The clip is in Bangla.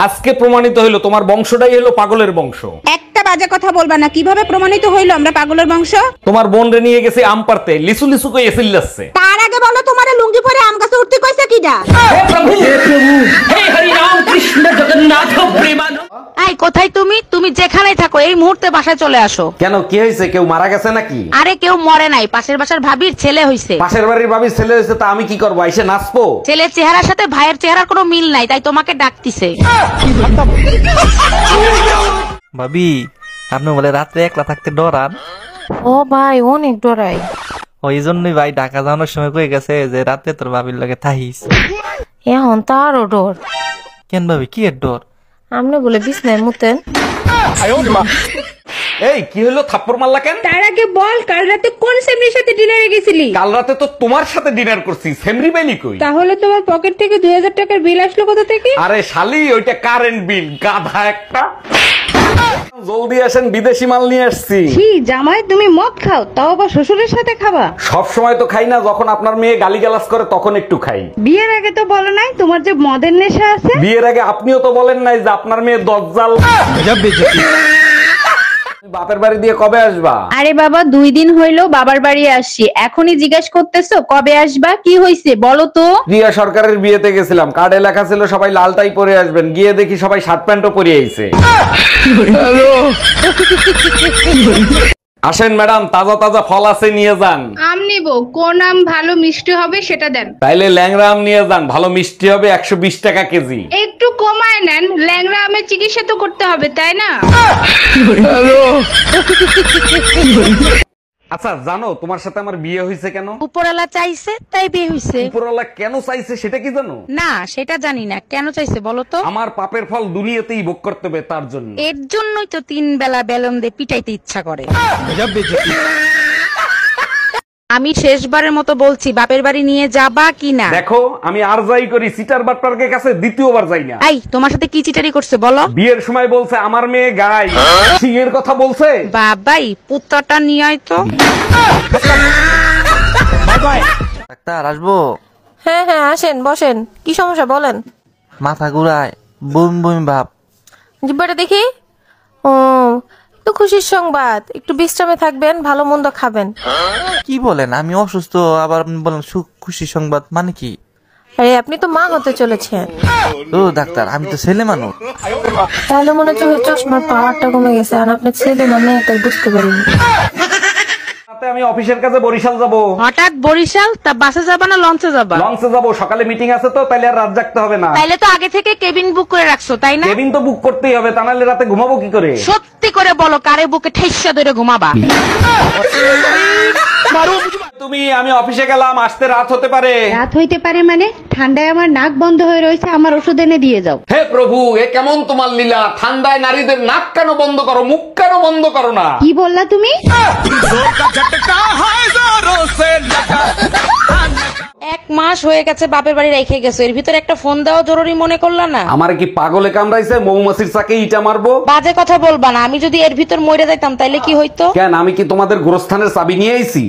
আজকে প্রমাণিত হইলো তোমার বংশটাই হলো পাগলের বংশ। একটা বাজে কথা বলবা না। কিভাবে প্রমাণিত হইলো আমরা পাগলের বংশ? তোমার বোন রে নিয়ে গেছে আম পারতে, লিসু লিসু কই এসিল যাচ্ছে। তার আগে বলো তোমারে লুঙ্গি পরে আম গাছে উঠতে কইছে কিডা? হে প্রভু হে হরি রাম কৃষ্ণ জগন্নাথ প্রেমানন্দ। এই কোথায় তুমি? তুমি যেখানেই থাকো এই মুহূর্তে বাসায় চলে আসো। কেন, কি হয়েছে? কেউ মারা গেছে নাকি? আরে কেউ মরে নাই, পাশের বাসার ভাবির ছেলে হইছে। পাশের বাড়ির ভাবির ছেলে হয়েছে, তা আমি কি করবো? এসে নাচবো? ছেলের চেহারার সাথে ভাইয়ের চেহারার কোনো মিল নাই, তাই তোমাকে ডাকতিছে। ভাবি, আপনি বলে রাত্রে একলা থাকতে ডরান? ও ভাই অনেক ডরাই। ওই জন্যই ভাই ঢাকা যাওয়ানোর সময় কয়ে গেছে যে রাতে তোর ভাবির লগে থাহিস। এখন তারও ডর। কেন ভাবি, কি এর ডর? আপনি বলে বিছনায় মুতেন। এই কি হলো, থাপ্পড় মারলা কেন? তার আগে বল কাল রাতে কোন সেমরির সাথে ডিনারে গেছিলি? কাল রাতে তো তোমার সাথে ডিনার করছি, সেমরি বেলি কই? তাহলে তোমার পকেট থেকে 2000 টাকার বিল আসলো কোথা থেকে? আরে শালি, ওইটা কারেন্ট বিল, গাধা একটা। জলদি আসেন, বিদেশি মাল নিয়ে আসছি। ছি জামাই, তুমি মদ খাও, তাও আবার শ্বশুরের সাথে খাবা? সব সময় তো খাই না, যখন আপনার মেয়ে গালিগালাজ করে তখন একটু খাই। বিয়ের আগে তো বলো নাই তোমার যে মদের নেশা আছে? বিয়ের আগে আপনিও তো বলেন নাই যে আপনার মেয়ে দজ্জাল। বাপের বাড়ি দিয়ে কবে আসবা? আরে বাবা 2 দিন হইলো বাবার বাড়ি আসছি, এখনই জিজ্ঞাসা করতেছো কবে আসবা? কি হইছে বলো তো? প্রিয়া সরকারের বিয়েতে গেছিলাম, কার্ডে লেখা ছিল সবাই লাল টাই পরে আসবেন, গিয়ে দেখি সবাই শার্ট প্যান্টও পরে আইছে। আসেন ম্যাডাম, তাজা তাজা ফল আছে, নিয়ে যান। আম নিব, কোন আম ভালো মিষ্টি হবে সেটা দেন। তাইলে ল্যাংড়া আম নিয়ে যান, ভালো মিষ্টি হবে, 120 টাকা কেজি। একটু কমায় নেন, ল্যাংড়া আমের চিকিৎসা তো করতে হবে তাই না? আচ্ছা জানো তোমার সাথে আমার বিয়ে হয়েছে কেন? উপরওয়ালা চাইছে তাই বিয়ে হইছে। উপরওয়ালা কেন চাইছে সেটা কি জানো? না সেটা জানি না, কেন চাইছে বলো তো? আমার পাপের ফল দুনিয়াতেই ভোগ করতে হবে, তার জন্য। এর জন্যই তো 3 বেলা বেলন দিয়ে পিটাইতে ইচ্ছা করে। আমি শেষবারের মতো বলছি, বাপের বাড়ি নিয়ে যাবা কি না? দেখো আমি আর যাই করি, সিটার বাটপার্কের কাছে দ্বিতীয়বার যাই না। এই তোমার সাথে কি চিটারি করছে বলো? বিয়ের সময় বলছে আমার মেয়ে গায়, সিংহের কথা বলছে। বাবাই পুত্রটা নিয়ে আয় তো। ডাক্তার আসবো? হ্যাঁ হ্যাঁ আসেন, বসেন। কি সমস্যা বলেন? মাথা ঘুরায়, বমি বমি ভাব। জিব্বাটা দেখি। ও তো খুশির সংবাদ, একটু বিশ্রামে থাকবেন, ভালো মন্দ খাবেন। কি বলেন, আমি অসুস্থ আবার আপনি বলেন সুখ খুশি সংবাদ, মানে কি? আরে আপনি তো মা হতে চলেছেন। ও ডাক্তার, আমি তো ছেলে মানুষ। তাহলে মনে হচ্ছে ওই চশমার পাওয়ারটা কমে গেছে, আর আপনার ছেলে মানে তাই বুঝতে পারিনি। রাতে আমি অফিসের কাছে বরিশাল যাব। হঠাৎ বরিশাল? তা বাসে যাবা না লঞ্চে যাবা? লঞ্চে যাব, সকালে মিটিং আছে তো, তাইলে আর রাত জাগতে হবে না। তাইলে তো আগে থেকে কেবিন বুক করে রাখছো তাই না? কেবিন তো বুক করতেই হবে, তা নাহলে রাতে ঘুমাবো কি করে? সত্যি করে বলো, কারে বুকে ঠেসা ধরে ঘুমাবা? তুমি, আমি অফিসে গেলাম, আসতে রাত হতে পারে। রাত হইতে পারে মানে? ঠান্ডায় আমার নাক বন্ধ হয়ে রয়েছে, আমার ওষুধ এনে দিয়ে যাও। হে প্রভু, এ কেমন তোমার লীলা? ঠান্ডায় নারীদের নাক কেন বন্ধ করো, মুখ কেন বন্ধ করো না? কি বললা তুমি? 1 মাস হয়ে গেছে বাপের বাড়ি রেখে গেছো, এর ভিতরে একটা ফোন দেওয়া জরুরি মনে করলা না? আমার কি পাগলে কামড়াইছে, মৌমাছির চাকে ইটা মারবো? বাজে কথা বলবা না, আমি যদি এর ভিতর মরে যাইতাম তাইলে কি হইতো? কেন, আমি কি তোমাদের গোরস্থানের চাবি নিয়ে আইছি?